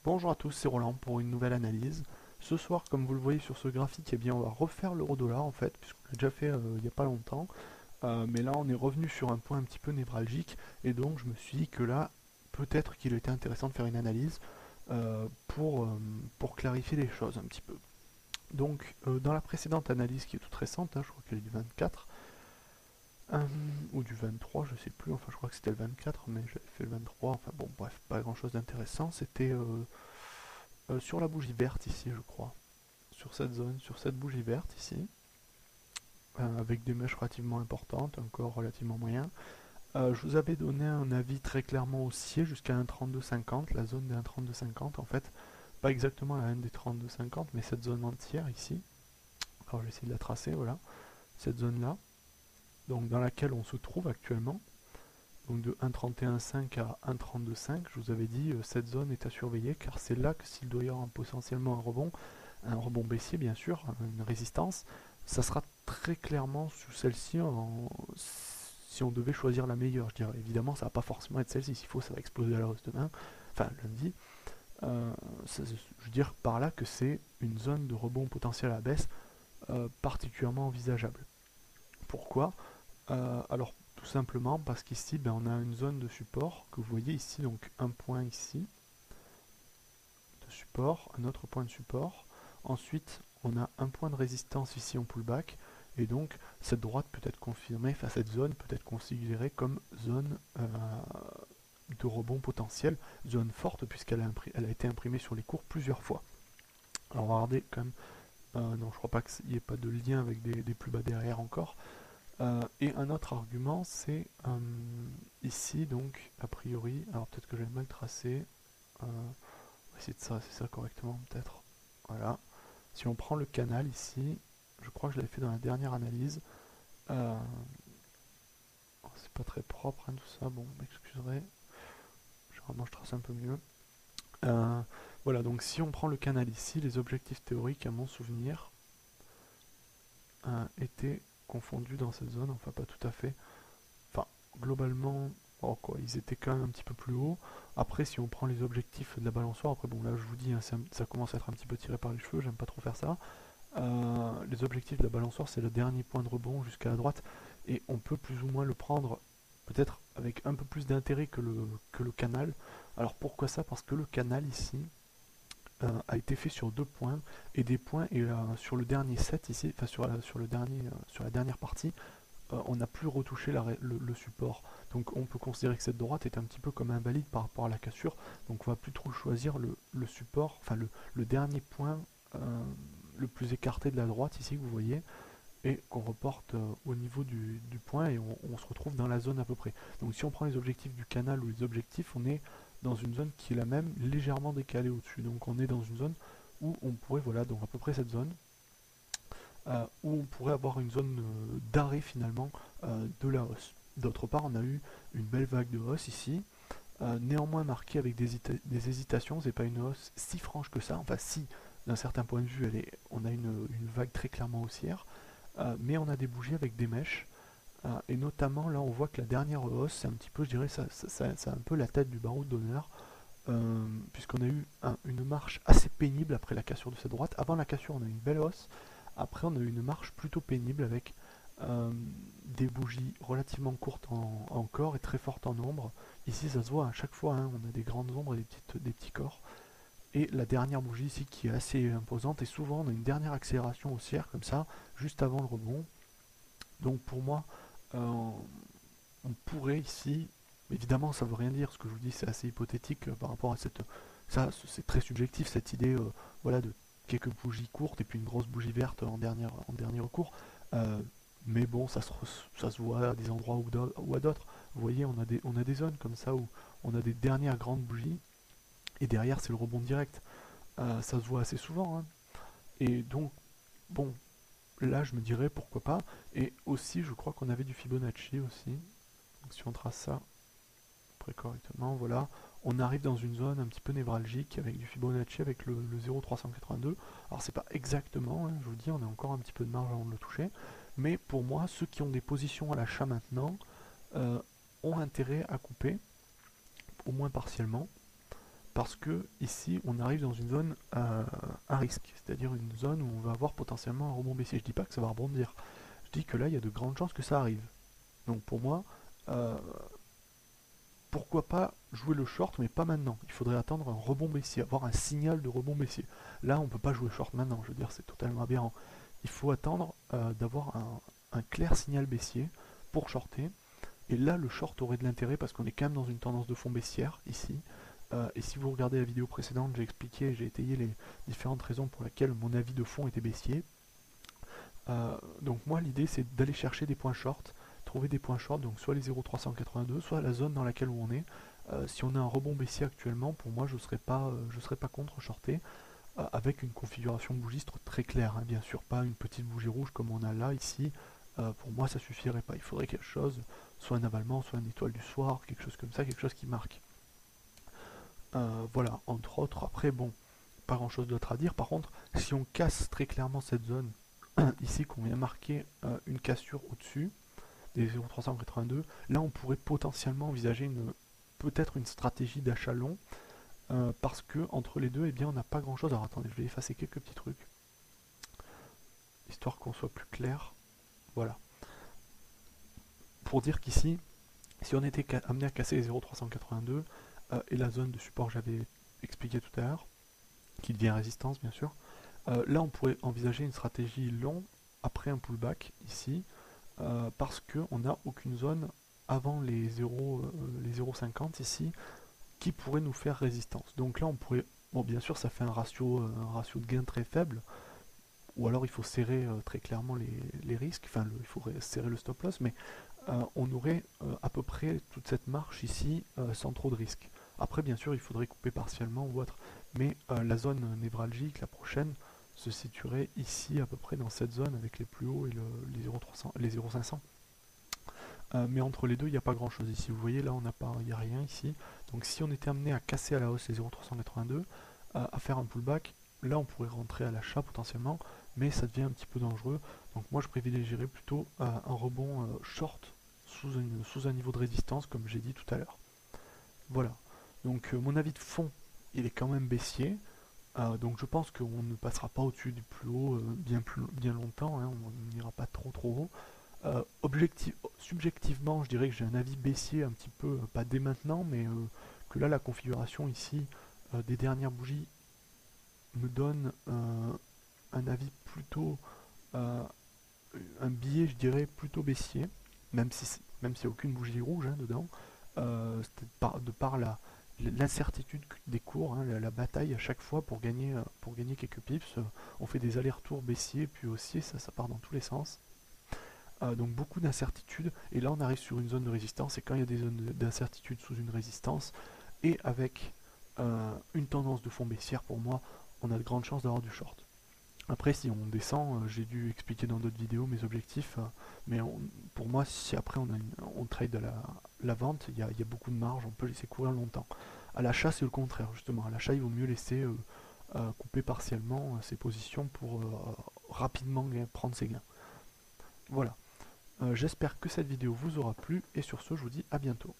Bonjour à tous, c'est Roland pour une nouvelle analyse. Ce soir, comme vous le voyez sur ce graphique, eh bien, on va refaire l'euro-dollar en fait, puisqu'on l'a déjà fait il n'y a pas longtemps. Mais là, on est revenu sur un point un petit peu névralgique, et donc je me suis dit que là, peut-être qu'il était intéressant de faire une analyse pour clarifier les choses un petit peu. Donc, dans la précédente analyse qui est toute récente, hein, je crois qu'elle est du 24, ou du 23, je sais plus, enfin je crois que c'était le 24, mais j'avais fait le 23, enfin bon, bref, pas grand chose d'intéressant. C'était sur la bougie verte ici, je crois. Sur cette zone, sur cette bougie verte ici, avec des mèches relativement importantes, un corps relativement moyen. Je vous avais donné un avis très clairement haussier jusqu'à 1,3250, la zone des 1,3250 en fait. Pas exactement la haine des 32,50, mais cette zone entière ici. Alors je vais essayer de la tracer, voilà. Cette zone-là, donc dans laquelle on se trouve actuellement. Donc de 1,31,5 à 1,32,5, je vous avais dit, cette zone est à surveiller, car c'est là que s'il doit y avoir potentiellement un rebond baissier bien sûr, une résistance, ça sera très clairement sous celle-ci si on devait choisir la meilleure, je dirais. Évidemment, ça va pas forcément être celle-ci, s'il faut, ça va exploser à la hausse demain, enfin lundi. Je veux dire par là que c'est une zone de rebond potentiel à la baisse particulièrement envisageable. Pourquoi Alors, tout simplement parce qu'ici, ben, on a une zone de support que vous voyez ici, donc un point ici de support, un autre point de support. Ensuite, on a un point de résistance ici en pullback, et donc cette droite peut être confirmée, enfin cette zone peut être considérée comme zone de rebond potentiel, zone forte puisqu'elle a été imprimée sur les cours plusieurs fois. Alors on va regarder quand même, non je crois pas qu'il n'y ait pas de lien avec des plus bas derrière encore. Et un autre argument, c'est ici, donc, a priori, alors peut-être que j'ai mal tracé, on va essayer de tracer ça correctement, peut-être. Voilà. Si on prend le canal ici, je crois que je l'avais fait dans la dernière analyse. Euh, c'est pas très propre, hein, tout ça, bon, vous m'excuserez. Généralement, je trace un peu mieux. Euh, voilà, donc si on prend le canal ici, les objectifs théoriques, à mon souvenir, étaient confondus dans cette zone, enfin pas tout à fait. Enfin, globalement, oh quoi, ils étaient quand même un petit peu plus hauts. Après, si on prend les objectifs de la balançoire, après bon là je vous dis, hein, ça commence à être un petit peu tiré par les cheveux, j'aime pas trop faire ça. Les objectifs de la balançoire, c'est le dernier point de rebond jusqu'à la droite, et on peut plus ou moins le prendre peut-être avec un peu plus d'intérêt que le canal. Alors pourquoi ça? Parce que le canal ici a été fait sur deux points, et des points, et sur le dernier set ici, enfin sur la dernière partie, on n'a plus retouché le support. Donc on peut considérer que cette droite est un petit peu comme invalide par rapport à la cassure. Donc on va plus trop choisir le support, enfin le dernier point le plus écarté de la droite ici que vous voyez, et qu'on reporte au niveau du point, et on se retrouve dans la zone à peu près. Donc si on prend les objectifs du canal ou les objectifs, on est dans une zone qui est la même, légèrement décalée au-dessus. Donc on est dans une zone où on pourrait, voilà, donc à peu près cette zone, où on pourrait avoir une zone d'arrêt finalement de la hausse. D'autre part, on a eu une belle vague de hausse ici, néanmoins marquée avec des hésitations. C'est pas une hausse si franche que ça. Enfin, si, d'un certain point de vue, on a une vague très clairement haussière, mais on a des bougies avec des mèches. Et notamment, là, on voit que la dernière hausse, c'est un petit peu, je dirais, c'est un peu la tête du barreau d'honneur, puisqu'on a eu une marche assez pénible après la cassure de cette droite. Avant la cassure, on a eu une belle hausse. Après, on a eu une marche plutôt pénible avec euh, des bougies relativement courtes en corps et très fortes en ombre. Ici, ça se voit à chaque fois, hein, on a des grandes ombres et des petits corps. Et la dernière bougie ici qui est assez imposante, et souvent on a une dernière accélération haussière comme ça, juste avant le rebond. Donc pour moi, on pourrait ici, évidemment ça veut rien dire, ce que je vous dis c'est assez hypothétique par rapport à cette... Ça c'est très subjectif cette idée voilà, de quelques bougies courtes et puis une grosse bougie verte en dernier recours. Euh, mais bon, ça se voit à des endroits ou à d'autres. Vous voyez, on a des zones comme ça où on a des dernières grandes bougies et derrière c'est le rebond direct. Ça se voit assez souvent, hein. Et donc, bon, là je me dirais pourquoi pas. Et aussi, je crois qu'on avait du Fibonacci aussi. Donc si on trace ça très correctement, voilà, on arrive dans une zone un petit peu névralgique avec du Fibonacci, avec le 0,382. Alors c'est pas exactement, hein, je vous dis, on a encore un petit peu de marge avant de le toucher, mais pour moi, ceux qui ont des positions à l'achat maintenant euh, ont intérêt à couper, au moins partiellement, parce que ici on arrive dans une zone à risque, c'est-à-dire une zone où on va avoir potentiellement un rebond baissier. Je dis pas que ça va rebondir, je dis que là il y a de grandes chances que ça arrive. Donc pour moi, euh, pourquoi pas jouer le short, mais pas maintenant. Il faudrait attendre un rebond baissier, avoir un signal de rebond baissier. Là, on ne peut pas jouer short maintenant, je veux dire, c'est totalement aberrant. Il faut attendre d'avoir un clair signal baissier pour shorter. Et là, le short aurait de l'intérêt parce qu'on est quand même dans une tendance de fond baissière, ici. Et si vous regardez la vidéo précédente, j'ai expliqué, j'ai étayé les différentes raisons pour lesquelles mon avis de fond était baissier. Donc moi, l'idée, c'est d'aller chercher des points short, trouver des points short, donc soit les 0,382, soit la zone dans laquelle on est. Si on a un rebond baissier actuellement, pour moi je serais pas contre shorter, avec une configuration bougistre très claire, hein, bien sûr, pas une petite bougie rouge comme on a là ici. Pour moi ça suffirait pas, il faudrait quelque chose, soit un avalement, soit une étoile du soir, quelque chose comme ça, quelque chose qui marque. Voilà, entre autres. Après bon, pas grand chose d'autre à dire. Par contre, si on casse très clairement cette zone ici, qu'on vient marquer une cassure au-dessus des 0,382, là on pourrait potentiellement envisager peut-être une stratégie d'achat long, parce que entre les deux, eh bien, on n'a pas grand chose. Alors attendez, je vais effacer quelques petits trucs, histoire qu'on soit plus clair. Voilà. Pour dire qu'ici, si on était amené à casser les 0,382 et la zone de support que j'avais expliqué tout à l'heure, qui devient résistance bien sûr, là on pourrait envisager une stratégie long après un pullback ici, parce qu'on n'a aucune zone avant les 0,50 ici qui pourrait nous faire résistance. Donc là on pourrait, bon bien sûr ça fait un ratio de gain très faible, ou alors il faut serrer très clairement les risques, enfin il faudrait serrer le stop loss, mais on aurait à peu près toute cette marche ici sans trop de risques. Après bien sûr il faudrait couper partiellement ou autre, mais la zone névralgique, la prochaine, se situerait ici à peu près dans cette zone avec les plus hauts et les 0,300, les 0,500. Mais entre les deux, il n'y a pas grand chose ici. Vous voyez, là, il n'y a rien ici. Donc si on était amené à casser à la hausse les 0,382, à faire un pullback, là, on pourrait rentrer à l'achat potentiellement, mais ça devient un petit peu dangereux. Donc moi, je privilégierais plutôt un rebond short sous un niveau de résistance, comme j'ai dit tout à l'heure. Voilà. Donc mon avis de fond, il est quand même baissier. Donc je pense qu'on ne passera pas au-dessus du plus haut bien longtemps, hein, on n'ira pas trop haut. Subjectivement, je dirais que j'ai un avis baissier un petit peu, pas dès maintenant, mais que là la configuration ici des dernières bougies me donne un avis plutôt, un billet je dirais plutôt baissier, même s'il n'y a aucune bougie rouge hein, dedans, de par l'incertitude des cours, hein, la bataille à chaque fois pour gagner quelques pips, on fait des allers-retours baissiers puis haussiers, ça part dans tous les sens. Donc beaucoup d'incertitudes, et là on arrive sur une zone de résistance, et quand il y a des zones d'incertitude sous une résistance, et avec une tendance de fond baissière, pour moi, on a de grandes chances d'avoir du short. Après si on descend, j'ai dû expliquer dans d'autres vidéos mes objectifs, mais pour moi si après on trade à la vente, il y a beaucoup de marge, on peut laisser courir longtemps. À l'achat c'est le contraire justement, à l'achat il vaut mieux laisser couper partiellement ses positions pour rapidement prendre ses gains. Voilà. J'espère que cette vidéo vous aura plu, et sur ce je vous dis à bientôt.